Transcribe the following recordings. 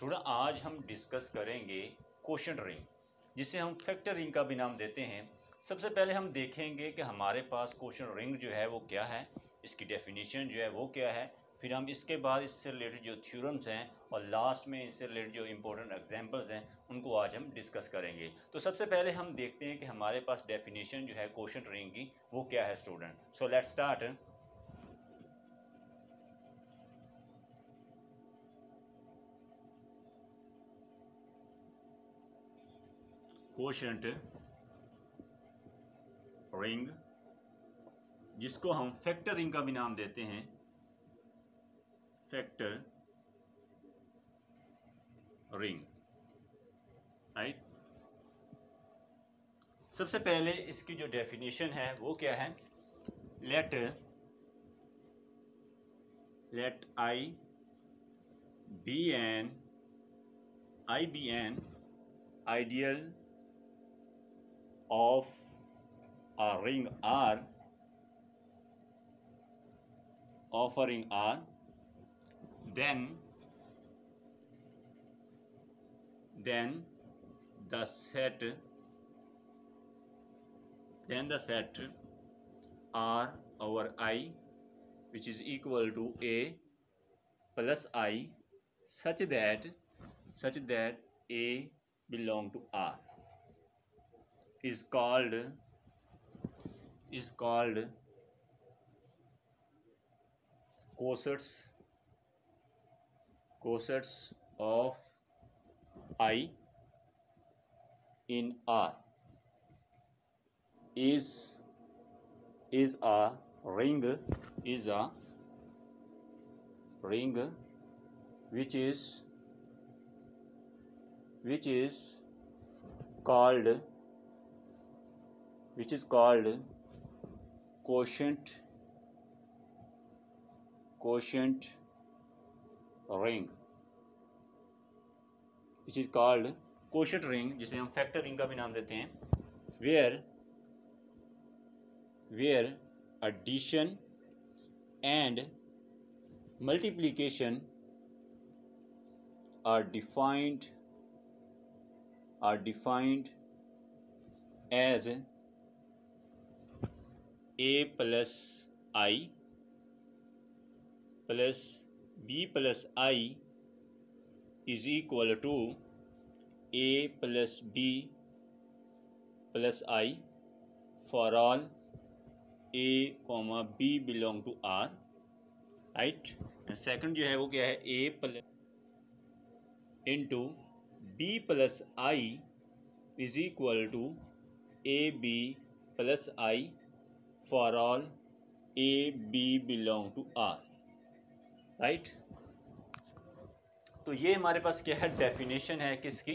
Student आज हम discuss करेंगे क्वोशंट रिंग, जिसे हम फैक्टर रिंग का भी नाम देते हैं। सबसे पहले हम देखेंगे कि हमारे पास क्वोशंट रिंग जो है वो क्या है, इसकी डेफिनेशन जो है वो क्या है। फिर हम इसके बाद इससे रिलेटेड जो थ्योरम्स हैं और लास्ट में इससे रिलेटेड जो इंपॉर्टेंट एग्जांपल्स हैं उनको आज हम डिस्कस करेंगे। तो सबसे पहले हम देखते हैं कि हमारे पास डेफिनेशन जो है क्वोशंट रिंग की वो क्या है student. So let's start. Quotient ring, जिसको हम फैक्टर रिंग का भी नाम देते हैं, फैक्टर रिंग, राइट। सबसे पहले इसकी जो डेफिनेशन है वो क्या है, let I be an ideal of a ring R of a ring R, then the set R over I, which is equal to A plus I, such that A belong to R, is called cossets of I in R, is a ring which is called quotient ring, which is called quotient ring, जिसे हम factor ring का भी नाम देते हैं, where addition and multiplication are defined as A plus I plus B plus I is equal to A plus B plus I for all A comma B belong to R, right। and second जो है वो क्या है, A plus into B plus I is equal to AB plus I for all A B belong to R, right। तो ये हमारे पास क्या है, डेफिनेशन है किसकी,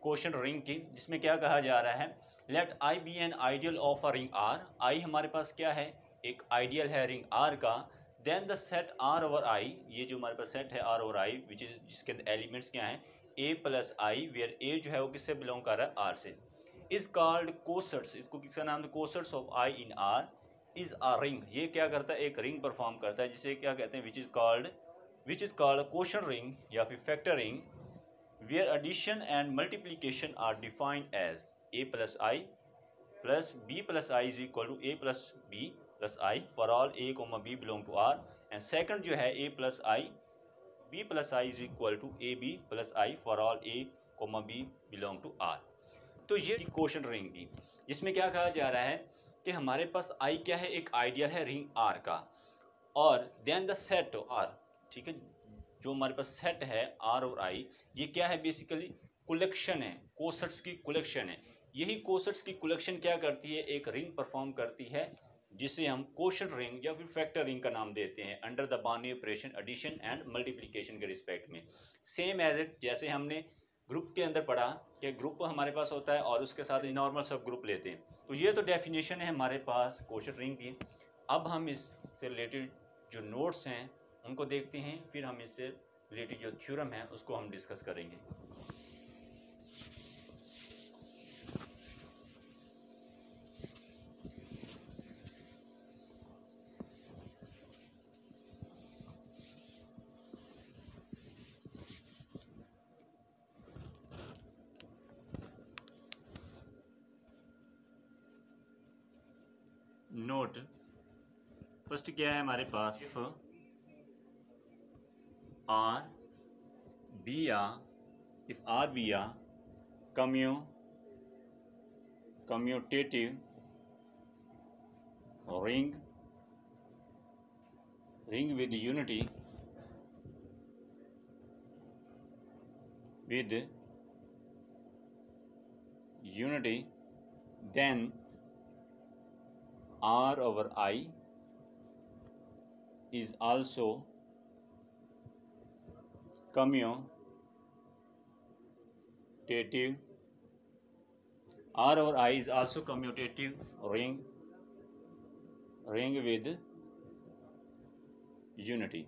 क्वोशंट रिंग की, जिसमें क्या कहा जा रहा है, let I be an ideal of a ring R. I हमारे पास क्या है, एक आइडियल है रिंग आर का। Then the set R over I, ये जो हमारे पास सेट है R over I, which is जिसके अंदर एलिमेंट्स क्या हैं, ए प्लस आई, वेयर ए जो है वो किससे बिलोंग कर रहा है, आर से, इज कॉल्ड कोसेट्स, इसको किसका नाम है, cosets of I in are is a ring. ये क्या करता है, एक रिंग परफॉर्म करता है, जिसे क्या कहते हैं, which is called quotient ring या फिर factor ring, where addition and multiplication are defined as a plus I plus b plus I is equal to a plus b plus I for all a comma b belong to R, and second जो है a plus I b plus I is equal to a b plus I for all a comma b belong to R। तो ये quotient ring की, जिसमें क्या कहा जा रहा है कि हमारे पास I क्या है, एक आइडियल है रिंग R का, और देन द सेट R, ठीक है, जो हमारे पास सेट है आर और आई, ये क्या है, बेसिकली कलेक्शन है, कोसेट्स की कलेक्शन है। यही कोसेट्स की कलेक्शन क्या करती है, एक रिंग परफॉर्म करती है, जिसे हम क्वोशंट रिंग या फिर फैक्टर रिंग का नाम देते हैं, under the binary operation addition and multiplication के रिस्पेक्ट में। सेम एज इट, जैसे हमने ग्रुप के अंदर पढ़ा कि ग्रुप हमारे पास होता है और उसके साथ नॉर्मल सब ग्रुप लेते हैं। तो ये तो डेफिनेशन है हमारे पास क्वोशंट रिंग की। अब हम इससे रिलेटेड जो नोट्स हैं उनको देखते हैं, फिर हम इससे रिलेटेड जो थ्योरम है उसको हम डिस्कस करेंगे। फर्स्ट क्या है हमारे पास, if R be a commutative ring with unity then R over I is also commutative. R over I is also commutative ring with unity,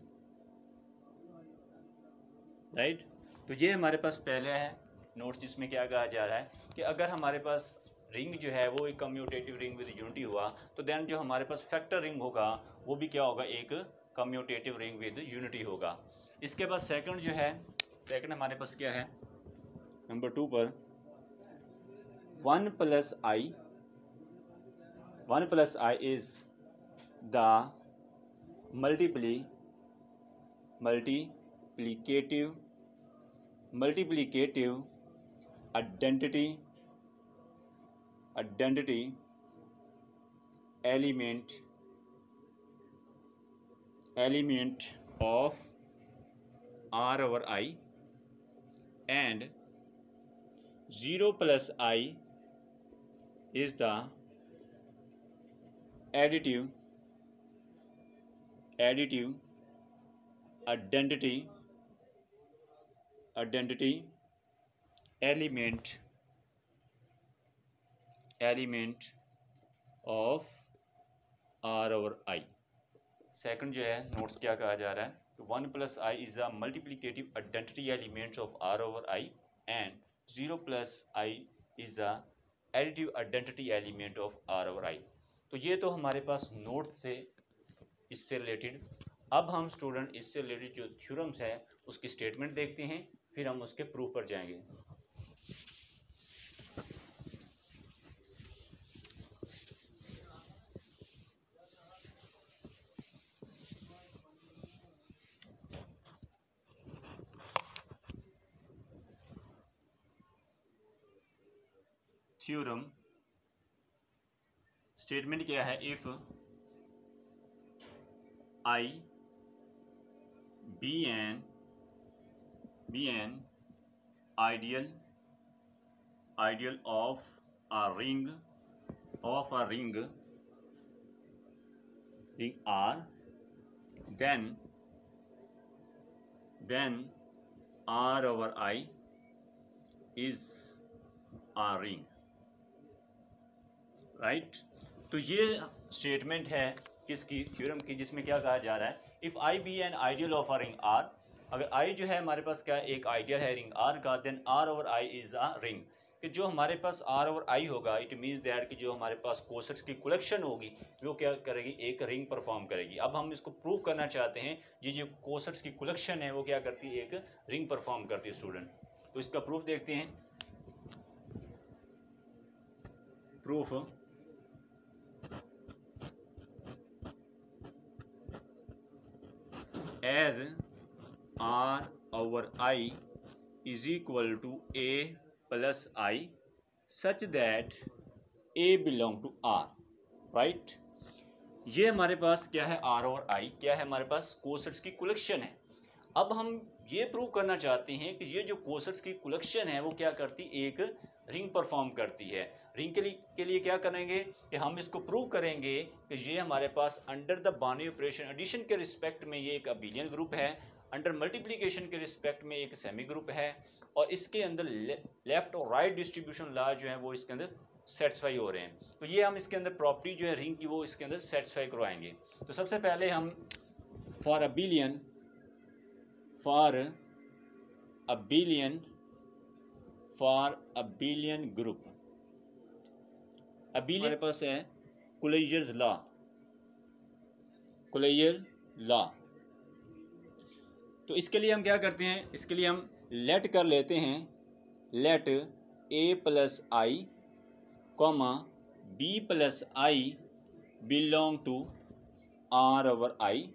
right. तो ये हमारे पास पहले है नोट्स, जिसमें क्या कहा जा रहा है कि अगर हमारे पास रिंग जो है वो एक कम्यूटेटिव रिंग विद यूनिटी हुआ, तो देन जो हमारे पास फैक्टर रिंग होगा वो भी क्या होगा, एक कम्यूटेटिव रिंग विद यूनिटी होगा। इसके बाद सेकंड जो है, सेकंड हमारे पास क्या है, नंबर 2 पर 1 plus I is the multiplicative identity element of R over I, and 0 plus I is the additive identity element of R over I। Second जो है नोट्स क्या कहा जा रहा है, 1 plus I is the multiplicative identity element of R over I and 0 plus I is the additive identity element of R over I। तो ये तो हमारे पास नोट थे इससे रिलेटेड। अब हम स्टूडेंट इससे रिलेटेड जो थ्योरम्स है उसकी स्टेटमेंट देखते हैं, फिर हम उसके प्रूफ पर जाएंगे। थ्योरम स्टेटमेंट क्या है, if I be an ideal of a ring R, then R over I is a ring, right. तो ये स्टेटमेंट है किसकी, थ्योरम की, जिसमें क्या कहा जा रहा है, if I be an ideal of a ring R, अगर आई जो है हमारे पास क्या एक आइडियल है रिंग आर का, then R over I is a ring, कि जो हमारे पास आर ओवर आई होगा, इट मीन्स दैट कि जो हमारे पास कोसेट्स की कलेक्शन होगी वो क्या करेगी, एक रिंग परफॉर्म करेगी। अब हम इसको प्रूव करना चाहते हैं, ये जो कोसेट्स की कलेक्शन है वो क्या करती है, एक रिंग परफॉर्म करती है स्टूडेंट। तो इसका प्रूफ देखते हैं। Proof as R over I is equal to A plus I such that A belong to R, right। ये हमारे पास क्या है, R और I क्या है, हमारे पास कोसेट्स की कलेक्शन है। अब हम ये प्रूव करना चाहते हैं कि ये जो कोसेट्स की कलेक्शन है वो क्या करती, एक रिंग परफॉर्म करती है। रिंग के लिए क्या करेंगे कि हम इसको प्रूव करेंगे कि ये हमारे पास under the binary operation addition के रिस्पेक्ट में ये एक अबिलियन ग्रुप है, अंडर मल्टीप्लिकेशन के रिस्पेक्ट में एक सेमी ग्रुप है, और इसके अंदर लेफ्ट और राइट डिस्ट्रीब्यूशन लॉ जो है वो इसके अंदर सेटिस्फाई हो रहे हैं। तो ये हम इसके अंदर प्रॉपर्टी जो है रिंग की वो इसके अंदर सेटिस्फाई करवाएंगे। तो सबसे पहले हम फॉर अबिलियन ग्रुप, अबिलियन हमारे पास है कुलेयर्स लॉ। तो इसके लिए हम क्या करते हैं, इसके लिए हम लेट कर लेते हैं, let A plus I comma B plus I belong to R over I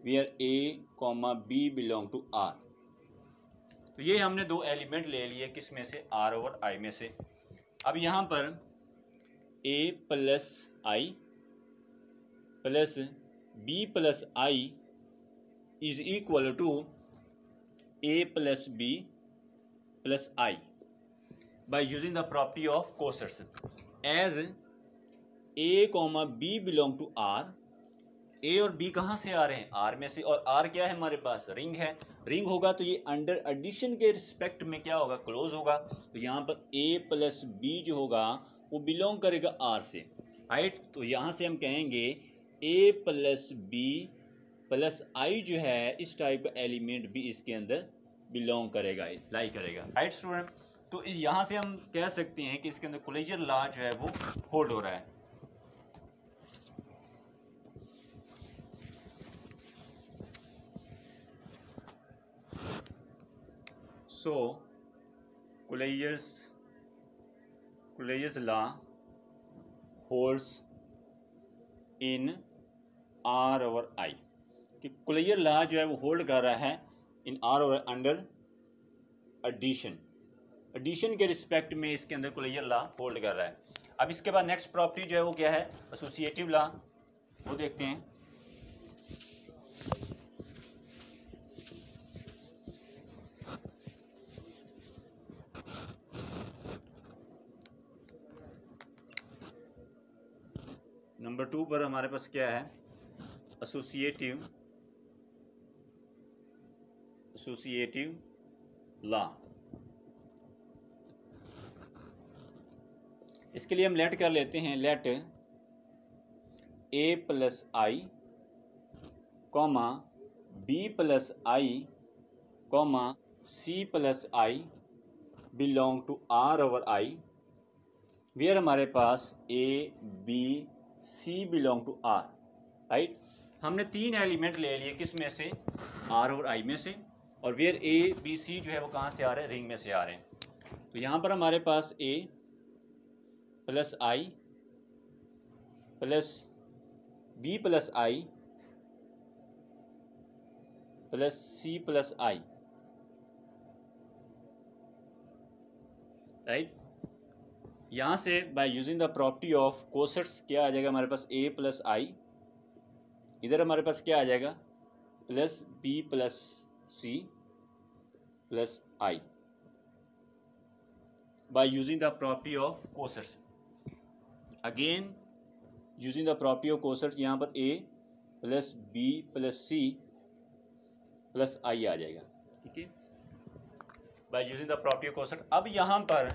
where A, B belong to R। तो ये हमने दो एलिमेंट ले लिए किस में से, R over I में से। अब यहाँ पर A plus I plus B plus I is equal to A plus B plus I by using the property of coshorts as A, B belong to R। A और B कहाँ से आ रहे हैं, R में से, और R क्या है हमारे पास, रिंग है। रिंग होगा तो ये अंडर एडिशन के रिस्पेक्ट में क्या होगा, क्लोज होगा। तो यहाँ पर A प्लस B जो होगा वो बिलोंग करेगा R से, राइट। तो यहाँ से हम कहेंगे A plus B plus I जो है इस टाइप का एलिमेंट भी इसके अंदर बिलोंग करेगा, लाई करेगा, राइट स्टूडेंट। तो यहाँ से हम कह सकते हैं कि इसके अंदर कोलिजन लॉ जो है वो होल्ड हो रहा है। So closure law holds in R over I, कि कोलिजन लॉ जो है वो होल्ड कर रहा है in R over under addition, addition के रिस्पेक्ट में इसके अंदर कोलिजन लॉ होल्ड कर रहा है। अब इसके बाद नेक्स्ट प्रॉपर्टी जो है वो क्या है, एसोसिएटिव लॉ, वो देखते हैं। नंबर 2 पर हमारे पास क्या है, एसोसिएटिव लॉ। इसके लिए हम लेट कर लेते हैं, let A plus I comma B plus I comma C plus I belong to R over I where हमारे पास A B C belong to R, right. हमने तीन एलिमेंट ले लिए किस में से, R और I में से, और वेयर A B C जो है वो कहाँ से आ रहे हैं, रिंग में से आ रहे हैं। तो यहाँ पर हमारे पास A plus I plus B plus I plus C plus I, right. यहाँ से bye using the property of cosets क्या आ जाएगा हमारे पास, A प्लस I, इधर हमारे पास क्या आ जाएगा, plus B plus C plus I bye using the property of cosets. Again using the property of cosets, यहाँ पर A plus B plus C plus I आ जाएगा, ठीक है, bye using the property of coset. अब यहाँ पर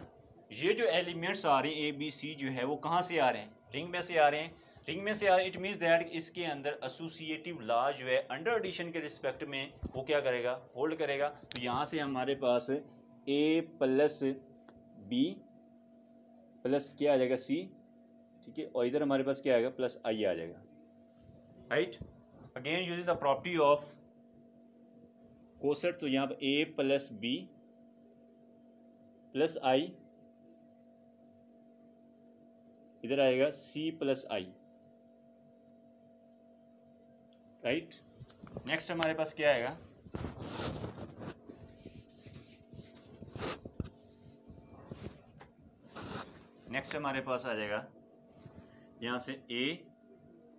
ये जो एलिमेंट्स आ रहे हैं A B C जो है वो कहाँ से आ रहे हैं, रिंग में से आ रहे हैं। रिंग में से आ रहे हैं, इट मीन्स दैट इसके अंदर एसोसिएटिव लॉ जो है अंडर एडिशन के रिस्पेक्ट में वो क्या करेगा, होल्ड करेगा। तो यहाँ से हमारे पास A प्लस B प्लस क्या आ जाएगा C, ठीक है, और इधर हमारे पास क्या आएगा, प्लस I आ जाएगा, right. Again using the property of coset, तो यहाँ पर A plus B plus I, इधर आएगा C plus I, right. Next हमारे पास क्या आएगा, नेक्स्ट हमारे पास आ जाएगा यहाँ से A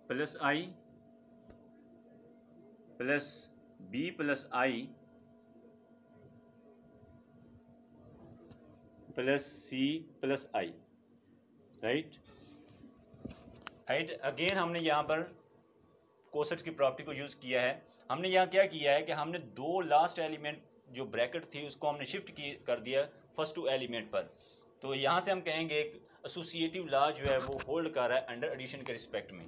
plus I plus B plus I plus C plus I, right. Again हमने यहाँ पर कोसेट्स की प्रॉपर्टी को यूज़ किया है। हमने यहाँ क्या किया है कि हमने दो लास्ट एलिमेंट जो ब्रैकेट थी उसको हमने शिफ्ट कर दिया फर्स्ट टू एलिमेंट पर। तो यहाँ से हम कहेंगे एक एसोसिएटिव लॉ जो है वो होल्ड कर रहा है अंडर एडिशन के रिस्पेक्ट में।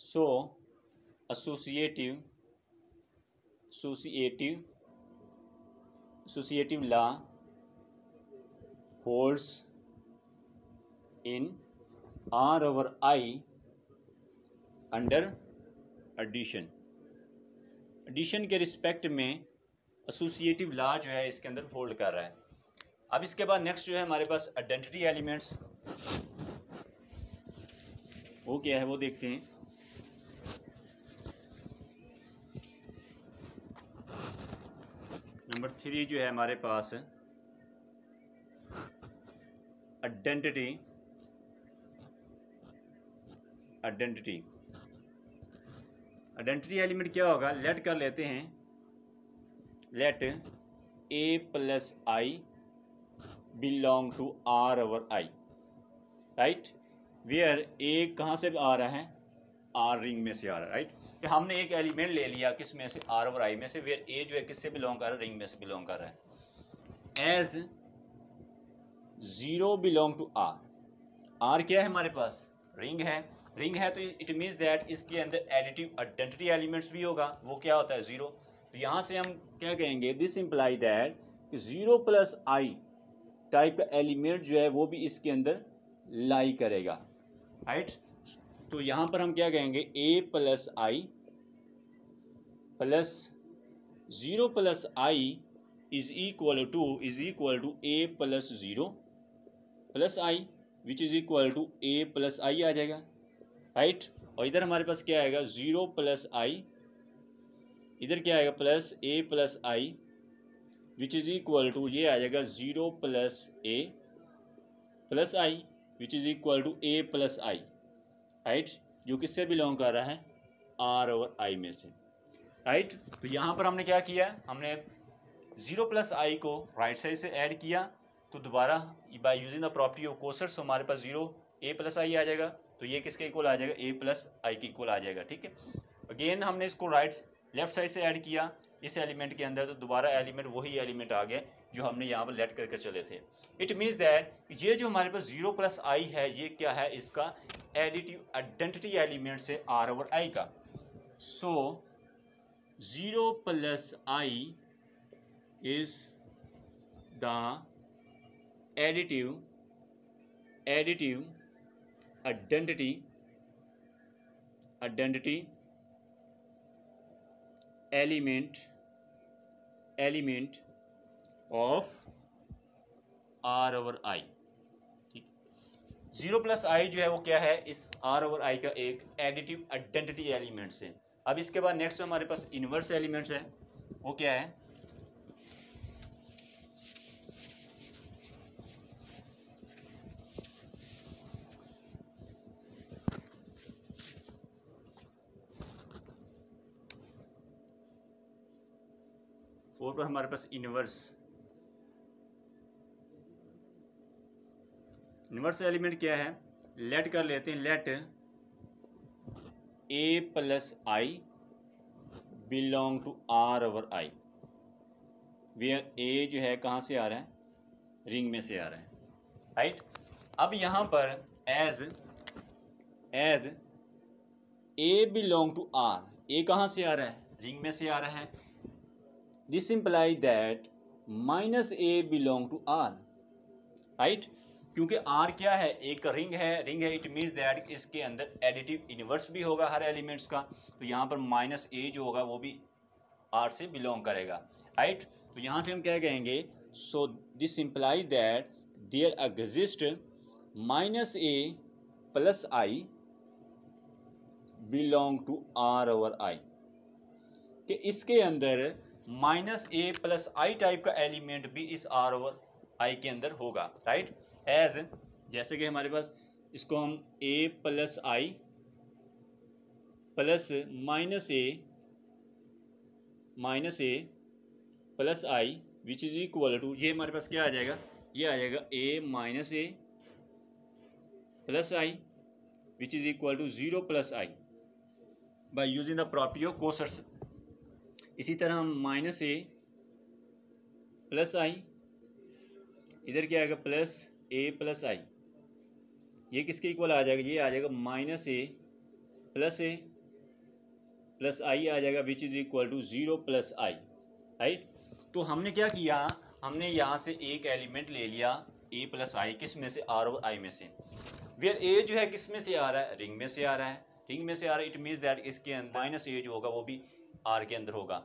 So associative law holds in R over I under addition. Addition के रिस्पेक्ट में एसोसिएटिव लॉ जो है इसके अंदर होल्ड कर रहा है। अब इसके बाद नेक्स्ट जो है हमारे पास आइडेंटिटी एलिमेंट्स, वो क्या है वो देखते हैं। नंबर 3 जो है हमारे पास आइडेंटिटी एलिमेंट क्या होगा, लेट कर लेते हैं, let a plus I belong to R over I, right, where a कहाँ से आ रहा है, आर रिंग में से आ रहा है, राइट। तो हमने एक एलिमेंट ले लिया किस में से, आर ओवर आई में से, वेयर a जो है किससे बिलोंग कर रहा है, रिंग में से बिलोंग कर रहा है। As 0 belong to R, R क्या है हमारे पास, रिंग है, तो इट मीन्स दैट इसके अंदर एडिटिव आइडेंटिटी एलिमेंट्स भी होगा, वो क्या होता है 0। तो यहाँ से हम क्या कहेंगे, this imply that 0 plus I type का एलिमेंट जो है वो भी इसके अंदर लाई करेगा, राइट। तो यहाँ पर हम क्या कहेंगे, a plus I plus 0 plus I is equal to a plus 0 plus I which is equal to a plus I आ जाएगा, राइट। और इधर हमारे पास क्या आएगा, 0 प्लस आई, इधर क्या आएगा plus a plus I which is equal to, ये आ जाएगा 0 plus a plus I which is equal to a plus I, right, जो किससे बिलोंग कर रहा है, r ओवर i में से, राइट। तो यहाँ पर हमने क्या किया, हमने 0 प्लस आई को राइट साइड से ऐड किया, तो दोबारा bye using the property of cosets हमारे पास 0 a प्लस आई आ जाएगा, तो ये किसके इक्वल आ जाएगा, a प्लस आई के इक्वल आ जाएगा, ठीक है। अगेन हमने इसको लेफ्ट साइड से ऐड किया इस एलिमेंट के अंदर, तो दोबारा एलिमेंट वही एलिमेंट आ गया जो हमने यहाँ पर लेट करके चले थे। इट मीन्स दैट ये जो हमारे पास 0 प्लस आई है, ये क्या है, इसका एडिटिव आइडेंटिटी एलिमेंट से आर ओवर आई का। So 0 plus I is the additive identity element of R over I, ठीक। 0 प्लस आई जो है वो क्या है, इस आर ओवर आई का एक एडिटिव आइडेंटिटी एलिमेंट्स है। अब इसके बाद नेक्स्ट हमारे पास इनवर्स एलिमेंट्स है, वो क्या है, और पर हमारे पास इनवर्स एलिमेंट क्या है, लेट कर लेते हैं, let a plus I belong to R over I, where a जो है कहाँ से आ रहा है, रिंग में से आ रहा है, राइट। अब यहाँ पर as a belong to r, a कहाँ से आ रहा है, रिंग में से आ रहा है, this imply that minus a belong to r, right, क्योंकि r क्या है, एक रिंग है, इट मीन्स दैट इसके अंदर एडिटिव इनवर्स भी होगा हर एलिमेंट्स का, तो यहाँ पर माइनस a जो होगा वो भी r से बिलोंग करेगा, राइट। तो यहाँ से हम क्या कहेंगे, so this imply that there exist minus a plus I belong to r over i, कि इसके अंदर minus a plus I type का एलिमेंट भी इस r ओवर i के अंदर होगा, राइट। एज जैसे कि हमारे पास इसको हम a plus I plus minus a plus I which is equal to, ये हमारे पास क्या आ जाएगा, ये आ जाएगा a minus a plus I which is equal to 0 plus I by using the property of cosets. इसी तरह हम माइनस a प्लस आई, इधर क्या आएगा प्लस a प्लस आई, ये किसके इक्वल आ जाएगा, ये आ जाएगा माइनस a प्लस आई आ जाएगा which is equal to 0 plus I, right. तो हमने क्या किया, हमने यहाँ से एक एलिमेंट ले लिया a प्लस आई, किस में से, r और i में से, वेयर a जो है किस में से आ रहा है, रिंग में से आ रहा है, इट मीन्स दैट इसके अंदर माइनस a जो होगा वो भी r के अंदर होगा।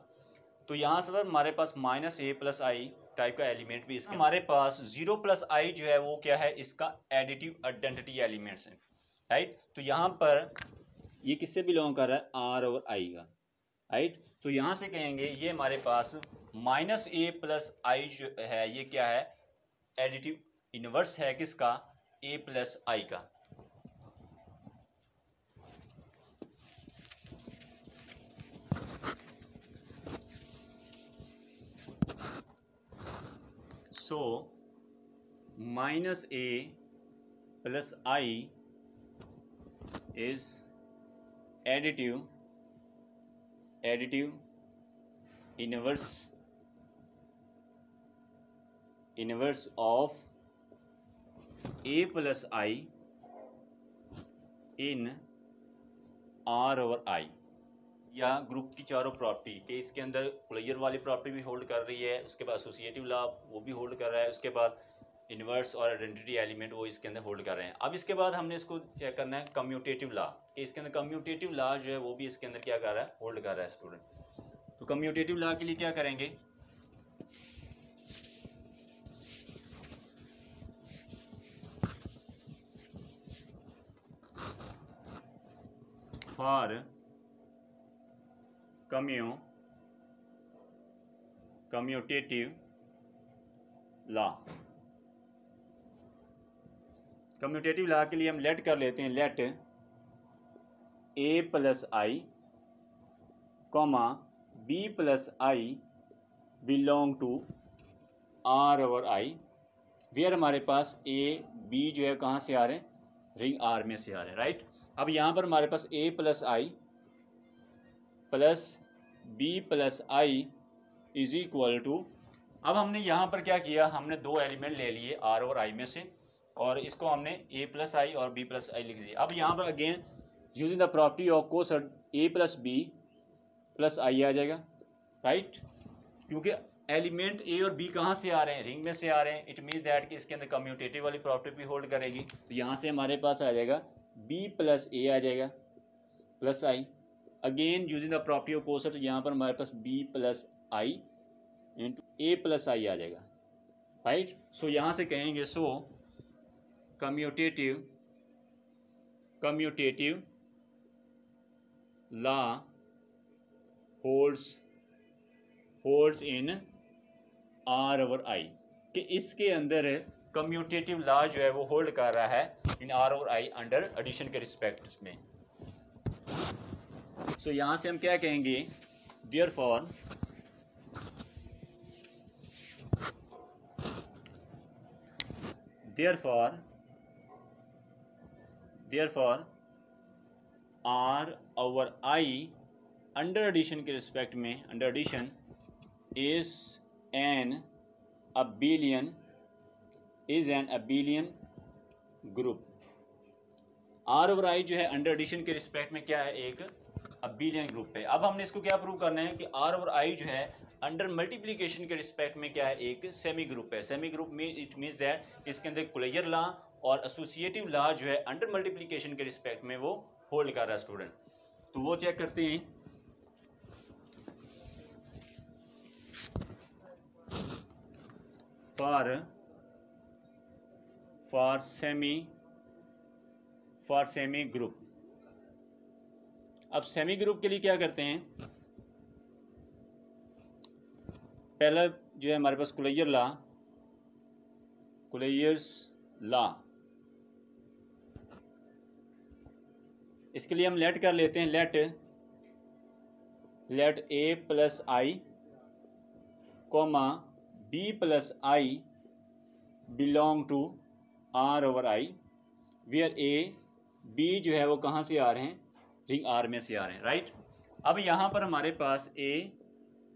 तो यहाँ से हमारे पास minus a plus I type का एलिमेंट भी इसके हमारे पास 0 प्लस आई जो है वो क्या है, इसका एडिटिव आइडेंटिटी एलिमेंट्स है, राइट। तो यहाँ पर ये किससे बिलोंग कर रहा है, आर और आई का, राइट। तो यहाँ से कहेंगे ये हमारे पास माइनस ए प्लस आई जो है ये क्या है, एडिटिव इनवर्स है किसका, ए प्लस आई का। So minus A plus I is additive inverse of A plus I in R over आई, या ग्रुप की चारों प्रॉपर्टी के इसके अंदर क्लोजर वाली प्रॉपर्टी भी होल्ड कर रही है, उसके बाद एसोसिएटिव लॉ वो भी होल्ड कर रहा है, उसके बाद इन्वर्स और आइडेंटिटी एलिमेंट वो इसके अंदर होल्ड कर रहे हैं। अब इसके बाद हमने इसको चेक करना है कम्यूटेटिव लॉ, कि इसके अंदर कम्यूटेटिव लॉ जो है वो भी इसके अंदर क्या कर रहा है, होल्ड कर रहा है स्टूडेंट। तो कम्यूटेटिव लॉ के लिए क्या करेंगे, for commutative law, commutative law के लिए हम लेट कर लेते हैं, let A plus I comma B plus I belong to R over I, where हमारे पास ए बी जो है कहाँ से आ रहे हैं, रिंग आर में से आ रहे हैं, राइट। अब यहाँ पर हमारे पास A plus I plus B plus I is equal to, अब हमने यहाँ पर क्या किया, हमने दो एलिमेंट ले लिए आर और आई में से, और इसको हमने ए प्लस आई और बी प्लस आई लिख दिया। अब यहाँ पर again using the property of coset A plus B plus I आ जाएगा, राइट, क्योंकि एलिमेंट ए और बी कहाँ से आ रहे हैं, रिंग में से आ रहे हैं। इट मीन्स दैट कि इसके अंदर कम्यूटेटिव वाली प्रॉपर्टी भी होल्ड करेगी। तो यहाँ से हमारे पास आ जाएगा बी प्लस ए आ जाएगा plus I, again using the property of coset, यहाँ पर हमारे पास B plus I into A plus I आ जाएगा, राइट। सो यहाँ से कहेंगे so commutative law holds in R over I, कि इसके अंदर कम्यूटेटिव लॉ जो है वो होल्ड कर रहा है in R over I under addition के रिस्पेक्ट में। सो यहाँ से हम क्या कहेंगे, therefore R over I under addition के रिस्पेक्ट में, under addition is an abelian group. R over I जो है अंडर एडिशन के रिस्पेक्ट में क्या है, एक अबिलियन ग्रुप है। अब हमने इसको क्या प्रूव करना है कि आर ओवर आई जो है अंडर मल्टीप्लिकेशन के रिस्पेक्ट में क्या है, एक सेमी ग्रुप है। सेमी ग्रुप में इट मीन्स दैट इसके अंदर क्लोजर लॉ और एसोसिएटिव लॉ जो है अंडर मल्टीप्लिकेशन के रिस्पेक्ट में वो होल्ड कर रहा है स्टूडेंट। तो वो चेक करते हैं, फॉर सेमी ग्रुप। अब सेमी ग्रुप के लिए क्या करते हैं, पहला जो है हमारे पास क्लोजर्स लॉ, इसके लिए हम लेट कर लेते हैं, let A plus I comma B plus I belong to R over I, where A B जो है वो कहाँ से आ रहे हैं, रिंग आर में से आ रहे हैं, राइट। अब यहाँ पर हमारे पास A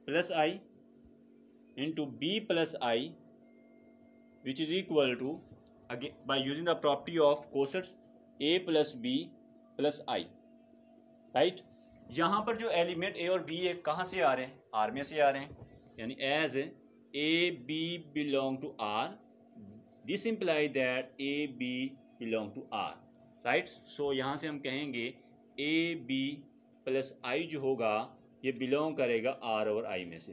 plus I into B plus I which is equal to, again by using the property of cosets A plus B plus I, right. यहाँ पर जो एलिमेंट ए और बी है कहाँ से आ रहे हैं, आर में से आ रहे हैं, यानी as A B belong to R, this imply that A B belong to R, right. So यहाँ से हम कहेंगे ए बी प्लस आई जो होगा ये बिलोंग करेगा आर और आई में से,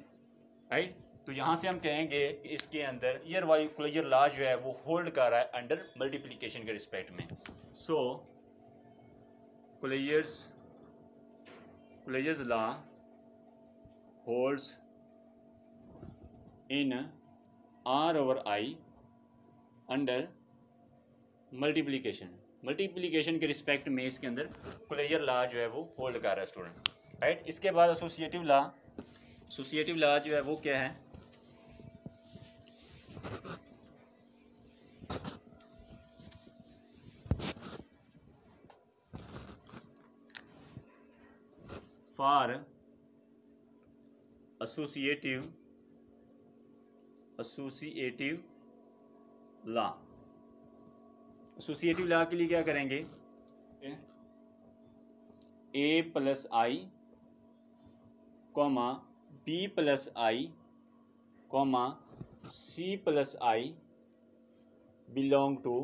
राइट। तो यहाँ से हम कहेंगे कि इसके अंदर ईयर वाली क्लोजर लॉ जो है वो होल्ड कर रहा है अंडर मल्टीप्लिकेशन के रिस्पेक्ट में। So closures law holds in R over I under multiplication के रिस्पेक्ट में इसके अंदर क्लोजर लॉ जो है वो होल्ड कर रहा है स्टूडेंट, राइट। इसके बाद एसोसिएटिव लॉ जो है वो क्या है, for associative law. Associative law के लिए क्या करेंगे, A plus I comma B plus I comma C plus I belong to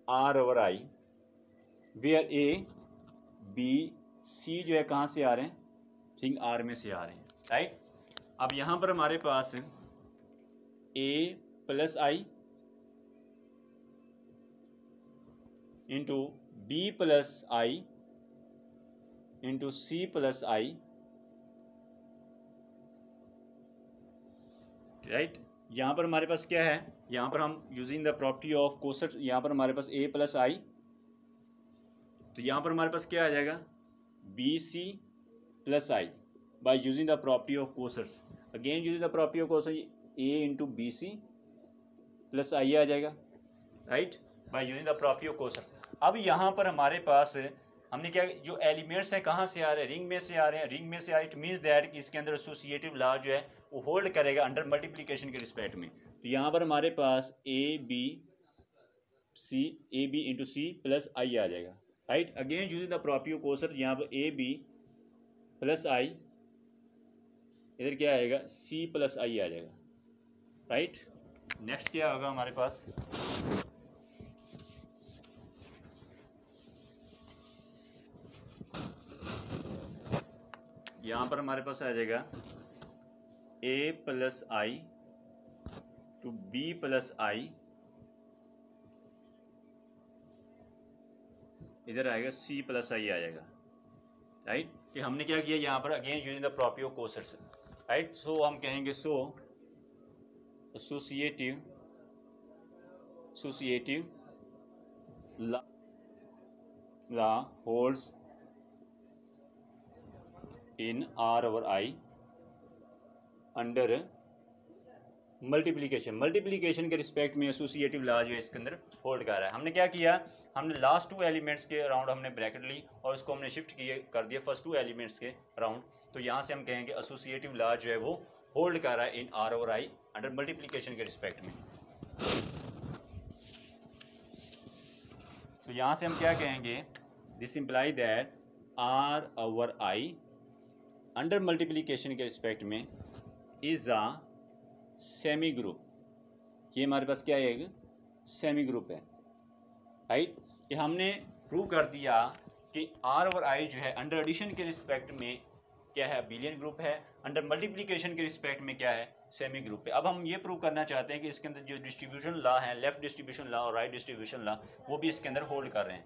R over I, where A B C जो है कहाँ से आ रहे हैं, रिंग R में से आ रहे हैं, राइट। अब यहाँ पर हमारे पास A plus I into B plus I into C plus I, right. यहाँ पर हमारे पास क्या है, यहाँ पर हम using the property of coset, यहाँ पर हमारे पास A प्लस आई, तो यहाँ पर हमारे पास क्या आ जाएगा BC plus I by using the property of cosets. Again using the property of coset A into BC plus I आ जाएगा, right, by using the property of coset. अब यहाँ पर हमारे पास हमने क्या, जो एलिमेंट्स हैं कहाँ से आ रहे हैं, रिंग में से आ रहे हैं, रिंग में से आ रहे, इट मीन्स दैट कि इसके अंदर एसोसिएटिव लॉ जो है वो होल्ड करेगा अंडर मल्टीप्लिकेशन के रिस्पेक्ट में। तो यहाँ पर हमारे पास A B into C plus I आ जाएगा, right. Again using the property of coset, यहाँ पर ए बी प्लस आई, इधर क्या आएगा सी प्लस आई आ जाएगा, राइट। नेक्स्ट क्या होगा हमारे पास, यहाँ पर हमारे पास आ जाएगा A plus I to B plus I, इधर आएगा C प्लस आई आ जाएगा, राइट। कि हमने क्या किया यहाँ पर, again using the property of cosets, right. So हम कहेंगे so associative law holds in R over I under multiplication के रिस्पेक्ट में एसोसिएटिव लॉ जो है इसके अंदर होल्ड कर रहा है। हमने क्या किया, हमने लास्ट टू एलिमेंट्स के अराउंड हमने ब्रैकेट ली और उसको हमने शिफ्ट कर दिया फर्स्ट टू एलिमेंट्स के अराउंड। तो यहाँ से हम कहेंगे एसोसिएटिव लॉ जो है वो होल्ड कर रहा है in R over I under multiplication के रिस्पेक्ट में। तो यहाँ से हम क्या कहेंगे, this imply that R over I under multiplication के रिस्पेक्ट में इज अ सेमी ग्रुप। ये हमारे पास क्या है, एक सेमी ग्रुप है, राइट। ये हमने प्रूव कर दिया कि R ओवर I जो है अंडर एडिशन के रिस्पेक्ट में क्या है, बिलियन ग्रुप है, अंडर मल्टीप्लिकेशन के रिस्पेक्ट में क्या है, सेमी ग्रुप है। अब हम ये प्रूव करना चाहते हैं कि इसके अंदर जो डिस्ट्रीब्यूशन लॉ है, लेफ्ट डिस्ट्रीब्यूशन लॉ और राइट डिस्ट्रीब्यूशन लॉ, वो भी इसके अंदर होल्ड कर रहे हैं।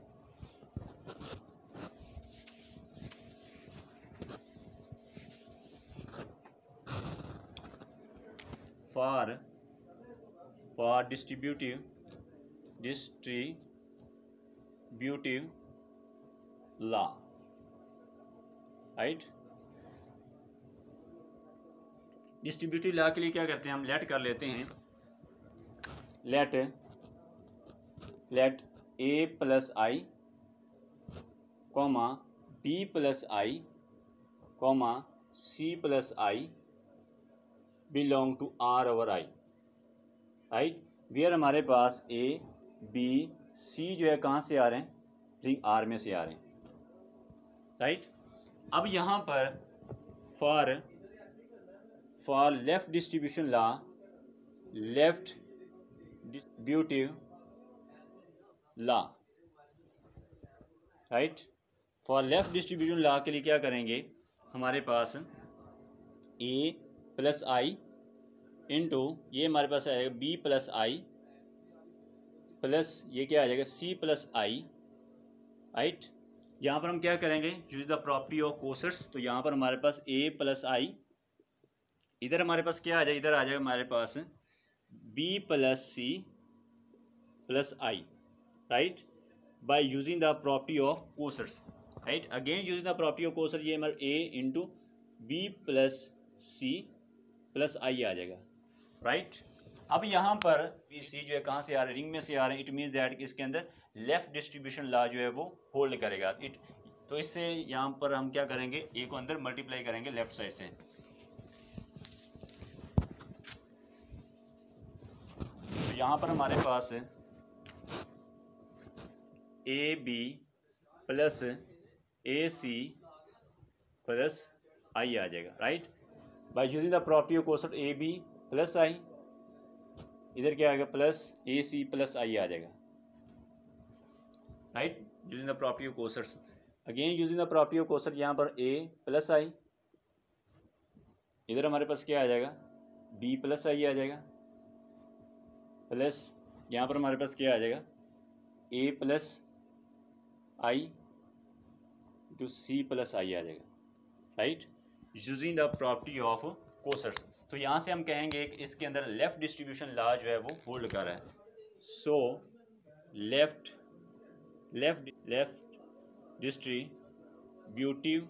for distributive law, right. Distributive law के लिए क्या करते हैं, हम लेट कर लेते हैं, let A plus I comma B plus I comma C plus I belong to R over I, right. Where हमारे पास A B C जो है कहाँ से आ रहे हैं, रिंग R में से आ रहे हैं, राइट। अब यहाँ पर for left distribution law, left distributive law, right. For left distributive law के लिए क्या करेंगे, हमारे पास A प्लस आई इंटू ये हमारे पास आएगा बी प्लस आई प्लस ये क्या आ जाएगा सी प्लस आई, राइट। यहाँ पर हम क्या करेंगे, use the property of cosets, तो यहाँ पर हमारे पास ए प्लस आई, इधर हमारे पास क्या आ जाएगा, इधर आ जाएगा हमारे पास B plus C plus I, right, by using the property of cosets, right. Again using the property of cosets, ये हमारे A into B plus C plus I आ जाएगा, राइट। अब यहाँ पर बी सी जो है कहाँ से आ रहे हैं, रिंग में से आ रहे हैं, इट मीन्स दैट इसके अंदर लेफ्ट डिस्ट्रीब्यूशन लॉ जो है वो होल्ड करेगा। तो इससे यहाँ पर हम क्या करेंगे, ए को अंदर मल्टीप्लाई करेंगे लेफ्ट साइड से, तो यहाँ पर हमारे पास A B plus A C plus I आ जाएगा, right, by using the property of coset A B plus I, इधर क्या आएगा plus A C plus I आ जाएगा, right, using the property of cosets. Again using the property of coset, यहाँ पर ए plus I, इधर हमारे पास क्या आ जाएगा बी प्लस आई आ जाएगा, प्लस यहाँ पर हमारे पास क्या आ जाएगा A plus I to C plus I आ जाएगा, right, using the property of cosets. तो यहाँ से हम कहेंगे कि इसके अंदर लेफ्ट डिस्ट्रीब्यूशन लॉ जो है वो होल्ड कर रहा है। So left distributive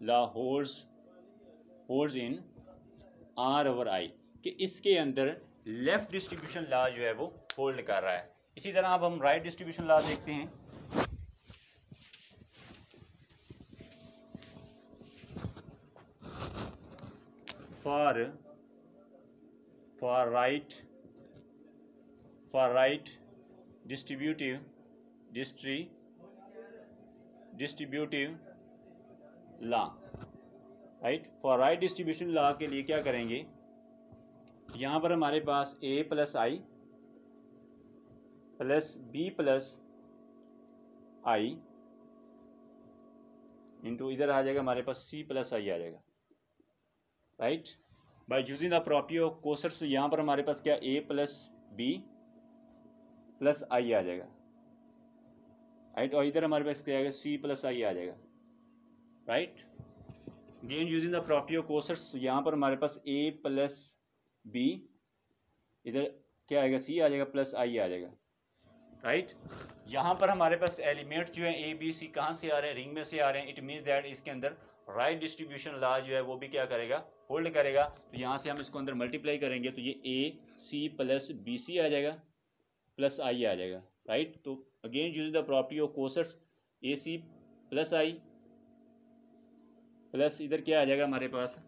law holds in R over I, कि इसके अंदर लेफ्ट डिस्ट्रीब्यूशन लॉ जो है वो होल्ड कर रहा है। इसी तरह अब हम राइट डिस्ट्रीब्यूशन लॉ देखते हैं। For right distributive law, right, for right distribution law के लिए क्या करेंगे, यहाँ पर हमारे पास A plus I plus B plus I into इधर आ जाएगा हमारे पास सी प्लस आई आ जाएगा, right, by using the property of cosets, यहाँ पर हमारे पास क्या ए प्लस बी प्लस आई आ जाएगा, राइट, और इधर हमारे पास क्या आएगा सी प्लस आई आ जाएगा, right. Again using the property of cosets, यहाँ पर हमारे पास ए प्लस बी, इधर क्या आएगा सी आ जाएगा प्लस आई आ जाएगा, राइट। यहाँ पर हमारे पास एलिमेंट जो है ए बी सी कहाँ से आ रहे हैं, रिंग में से आ रहे हैं, इट मीन्स दैट इसके अंदर राइट डिस्ट्रीब्यूशन लॉ जो है वो भी क्या करेगा, होल्ड करेगा। तो यहाँ से हम इसको अंदर मल्टीप्लाई करेंगे तो ये ए सी प्लस बी सी आ जाएगा प्लस आई आ जाएगा, राइट। तो again use the property of cosets, A C plus I plus इधर क्या आ जाएगा हमारे पास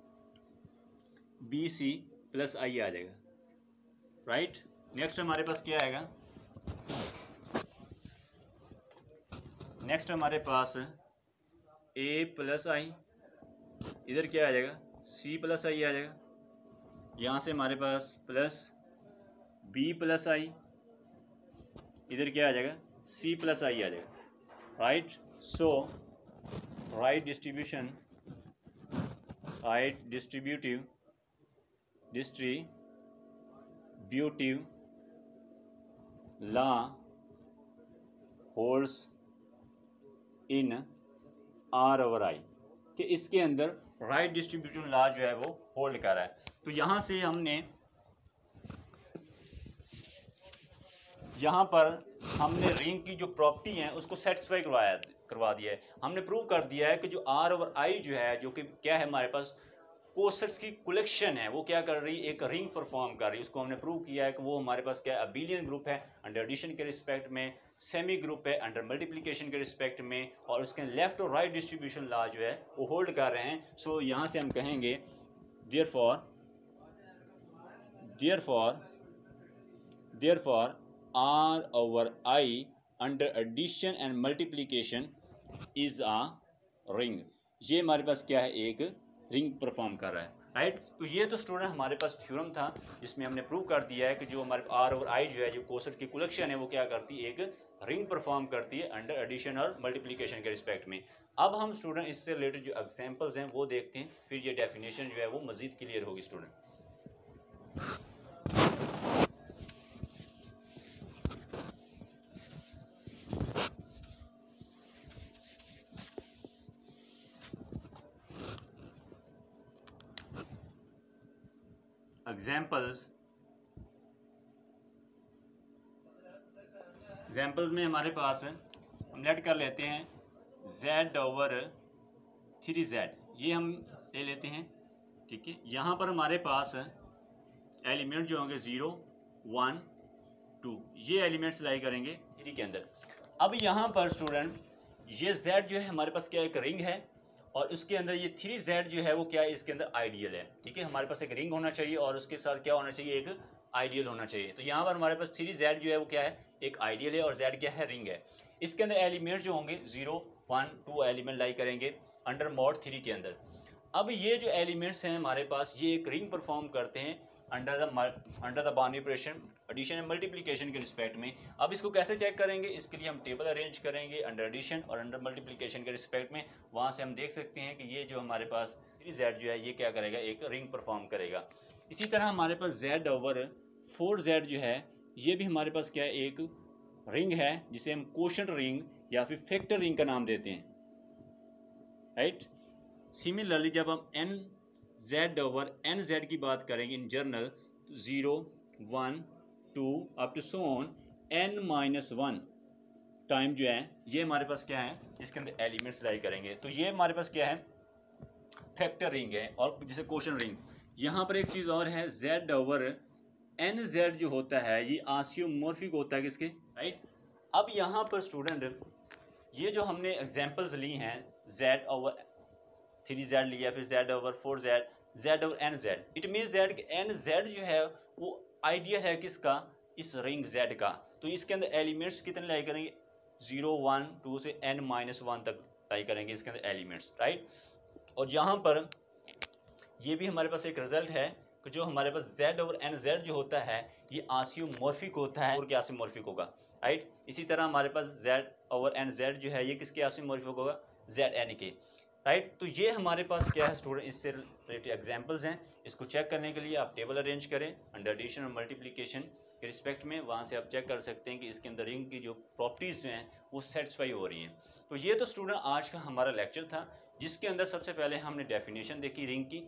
बी सी प्लस आई आ जाएगा, राइट। नेक्स्ट हमारे पास क्या आएगा, नेक्स्ट हमारे पास ए प्लस आई, इधर क्या आ जाएगा सी प्लस आई आ जाएगा, यहाँ से हमारे पास प्लस बी प्लस आई, इधर क्या आ जाएगा सी प्लस आई आ जाएगा, right. So right distributive law holds in R over I, कि इसके अंदर राइट डिस्ट्रीब्यूटिव लॉ जो है वो होल्ड कर रहा है। तो यहाँ से यहाँ पर हमने रिंग की जो प्रॉपर्टी है उसको सेटिस्फाई करवा दिया है। हमने प्रूव कर दिया है कि जो आर ओवर आई जो है, जो कि क्या है हमारे पास कोसेट्स की कलेक्शन है, वो क्या कर रही है, एक रिंग परफॉर्म कर रही है। उसको हमने प्रूव किया है कि वो हमारे पास क्या है, अबिलियन ग्रुप है अंडर एडिशन के रिस्पेक्ट में, सेमी ग्रुप है अंडर मल्टीप्लिकेशन के रिस्पेक्ट में, और उसके लेफ्ट और राइट डिस्ट्रीब्यूशन लॉ जो है वो होल्ड कर रहे हैं। सो यहाँ से हम कहेंगे therefore R over I under addition and multiplication is a ring. ये हमारे पास क्या है, एक रिंग परफॉर्म कर रहा है, राइट। तो ये तो स्टूडेंट हमारे पास थ्योरम था जिसमें हमने प्रूव कर दिया है कि जो हमारे आर और आई जो है, जो कोसेट्स की कलेक्शन है, वो क्या करती है, एक रिंग परफॉर्म करती है अंडर एडिशन और मल्टीप्लिकेशन के रिस्पेक्ट में। अब हम स्टूडेंट इससे रिलेटेड जो एग्जांपल्स हैं वो देखते हैं, फिर ये डेफिनेशन जो है वो मजीद क्लियर होगी स्टूडेंट। एग्जाम्पल्स में हमारे पास हम लेट कर लेते हैं z/3z, ये हम ले लेते हैं, ठीक है। यहाँ पर हमारे पास एलिमेंट जो होंगे 0, 1, 2, ये एलिमेंट्स लाई करेंगे 3 के अंदर। अब यहाँ पर स्टूडेंट ये z जो है हमारे पास क्या एक रिंग है, और उसके अंदर ये 3z जो है वो क्या है, इसके अंदर आइडियल है, ठीक है। हमारे पास एक रिंग होना चाहिए और उसके साथ क्या होना चाहिए, एक आइडियल होना चाहिए। तो यहाँ पर हमारे पास 3z जो है वो क्या है, एक आइडियल है, और z क्या है, रिंग है। इसके अंदर एलिमेंट जो होंगे 0, 1, 2 एलिमेंट लाई करेंगे अंडर मॉड 3 के अंदर। अब ये जो एलिमेंट्स हैं हमारे पास, ये एक रिंग परफॉर्म करते हैं under the binary operation, addition and multiplication के रिस्पेक्ट में। अब इसको कैसे चेक करेंगे, इसके लिए हम टेबल अरेंज करेंगे अंडर एडिशन और अंडर मल्टीप्लिकेशन के रिस्पेक्ट में। वहाँ से हम देख सकते हैं कि ये जो हमारे पास 3z जो है ये क्या करेगा, एक रिंग परफॉर्म करेगा। इसी तरह हमारे पास z/4z जो है ये भी हमारे पास क्या है, एक रिंग है, जिसे हम कोशेंट रिंग या फिर फैक्टर रिंग का नाम देते हैं, राइट। सिमिलरली जब हम z/nz की बात करेंगे in general, 0, 1, 2 up to so on n-1 time जो है ये हमारे पास क्या है, इसके अंदर एलिमेंट्स लाई करेंगे। तो ये हमारे पास क्या है, फैक्टर रिंग है, और जिसे कोशेंट रिंग। यहाँ पर एक चीज़ और है, z/nz जो होता है ये आसियोमॉर्फिक होता है किसके, राइट। अब यहाँ पर स्टूडेंट ये जो हमने एग्जांपल्स ली हैं, z/3z लिया, फिर z/4z, z/nz, it means that कि nz जो है वो आइडियल है किसका, इस रिंग z का। तो इसके अंदर एलिमेंट्स कितने लाई करेंगे, 0, 1, 2 से n-1 तक लाई करेंगे इसके अंदर एलिमेंट्स, राइट। और यहाँ पर ये भी हमारे पास एक रिजल्ट है कि जो हमारे पास z/nz जो होता है ये आसियोमॉर्फिक होता है, और क्या आसियोमॉर्फिक होगा, राइट। इसी तरह हमारे पास z/nz जो है ये किसके आसियोमॉर्फिक होगा, zn के, राइट। तो ये हमारे पास क्या है स्टूडेंट, इससे रिलेटेड एग्जांपल्स हैं। इसको चेक करने के लिए आप टेबल अरेंज करें अंडर एडिशन और मल्टीप्लिकेशन के रिस्पेक्ट में। वहाँ से आप चेक कर सकते हैं कि इसके अंदर रिंग की जो प्रॉपर्टीज़ हैं वो सेटिस्फाई हो रही हैं। तो ये तो स्टूडेंट आज का हमारा लेक्चर था, जिसके अंदर सबसे पहले हमने डेफिनेशन देखी रिंग की,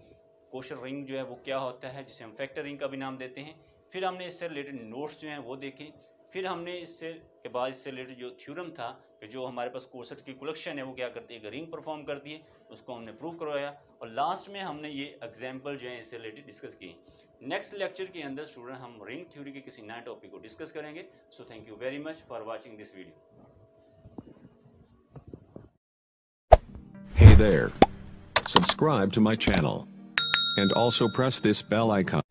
कोशेंट रिंग जो है वो क्या होता है, जिसे हम फैक्टर रिंग का भी नाम देते हैं। फिर हमने इससे रिलेटेड नोट्स जो हैं वो देखे। फिर हमने इससे के बाद इससे रिलेटेड जो थ्योरम था कि जो हमारे पास कोसेट्स की कलेक्शन है वो क्या करती है, एक रिंग परफॉर्म करती है, उसको हमने प्रूव करवाया। और लास्ट में हमने ये एग्जांपल जो है इससे रिलेटेड डिस्कस किए। नेक्स्ट लेक्चर के अंदर स्टूडेंट हम रिंग थ्योरी के किसी नए टॉपिक को डिस्कस करेंगे। So thank you very much for watching this video. Hey there. Subscribe to my channel. And also press this bell icon.